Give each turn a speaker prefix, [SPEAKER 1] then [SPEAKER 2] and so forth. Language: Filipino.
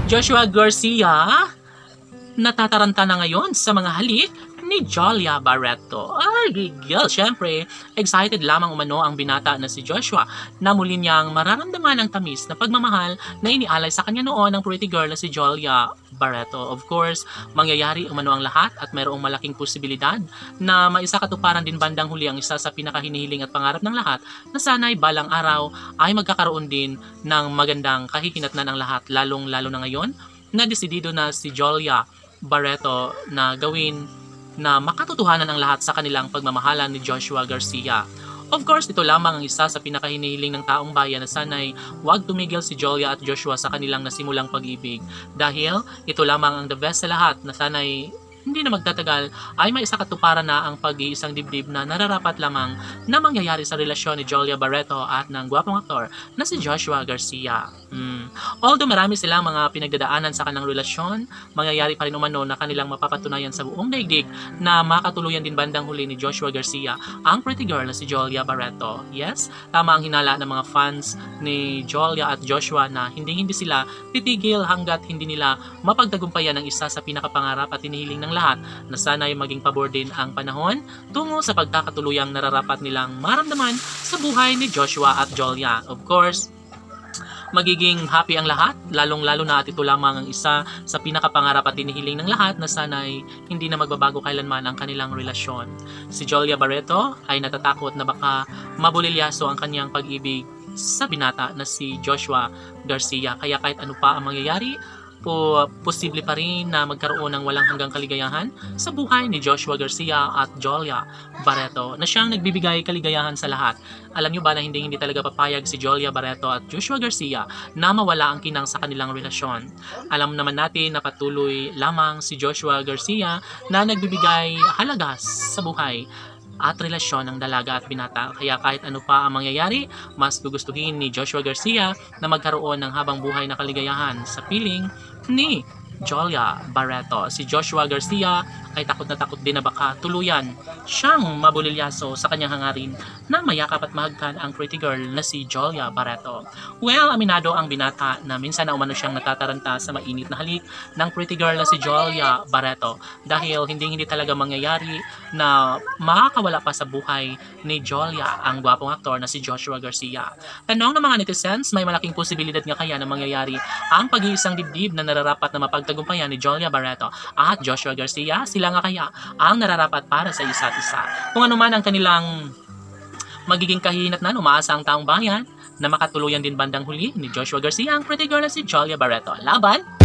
[SPEAKER 1] Joshua Garcia, natataranta na ngayon sa mga halik ni Jolia Barreto. Ay, gigil. Siyempre, excited lamang umano ang binata na si Joshua na muli niyang mararamdaman ang tamis na pagmamahal na inialay sa kanya noon ng pretty girl na si Jolia Barreto. Of course, mangyayari umano ang lahat at mayroong malaking posibilidad na maisakatuparan din bandang huli ang isa sa pinakahinihiling at pangarap ng lahat na sana'y balang araw ay magkakaroon din ng magandang kahihinatnan ng lahat, lalong-lalo na ngayon na desidido na si Jolia Barreto na gawin na makatotohanan ang lahat sa kanilang pagmamahalan ni Joshua Garcia. Of course, ito lamang ang isa sa pinakahinihiling ng taong bayan na sana'y huwag tumigil si Jolia at Joshua sa kanilang nasimulang pag-ibig. Dahil ito lamang ang the best sa lahat na sana'y hindi na magtatagal ay may isakatuparan na ang pag-iisang dibdib na nararapat lamang na mangyayari sa relasyon ni Jolia Barreto at ng gwapong aktor na si Joshua Garcia. Although marami silang mga pinagdadaanan sa kanilang relasyon, mangyayari pa rin umano na kanilang mapapatunayan sa buong daigdig na makatuluyan din bandang huli ni Joshua Garcia ang pretty girl na si Jolia Barreto. Yes, tama ang hinala ng mga fans ni Jolia at Joshua na hindi sila titigil hanggat hindi nila mapagtagumpayan ang isa sa pinakapangarap at hinihiling ng lahat na sana'y maging pabor din ang panahon tungo sa pagkakatuluyang nararapat nilang maramdaman sa buhay ni Joshua at Jolia. Of course, magiging happy ang lahat, lalong-lalo na at ito lamang ang isa sa pinakapangarap at hinihiling ng lahat na sana'y hindi na magbabago kailanman ang kanilang relasyon. Si Jolia Barreto ay natatakot na baka mabulilyaso ang kanyang pag-ibig sa binata na si Joshua Garcia, kaya kahit ano pa ang mangyayari, posible pa rin na magkaroon ng walang hanggang kaligayahan sa buhay ni Joshua Garcia at Jolia Barreto na siyang nagbibigay kaligayahan sa lahat. Alam nyo ba na hindi talaga papayag si Jolia Barreto at Joshua Garcia na mawala ang kinang sa kanilang relasyon. Alam naman natin na patuloy lamang si Joshua Garcia na nagbibigay halaga sa buhay at relasyon ng dalaga at binata. Kaya kahit ano pa ang mangyayari, mas gugustuhin ni Joshua Garcia na magkaroon ng habang buhay na kaligayahan sa piling ni Jolia Barreto. Si Joshua Garcia ay takot na takot din na baka tuluyan siyang mabulilyaso sa kanyang hangarin na mayakap at mahagkan ang pretty girl na si Jolia Barreto. Well, aminado ang binata na minsan na umano siyang natataranta sa mainit na halik ng pretty girl na si Jolia Barreto dahil hindi talaga mangyayari na makakawala pa sa buhay ni Jolia ang gwapong aktor na si Joshua Garcia. Tanong ng mga netizens, may malaking posibilidad nga kaya na mangyayari ang pag-iisang dibdib na nararapat na mapagtagumpayan ni Jolia Barreto at Joshua Garcia. Sila nga kaya ang nararapat para sa isa't isa. Kung ano man ang kanilang magiging kahihinatnan, umaasa ang taong bayan na makatuluyan din bandang huli ni Joshua Garcia ang pretty girl na si Jolia Barreto. Laban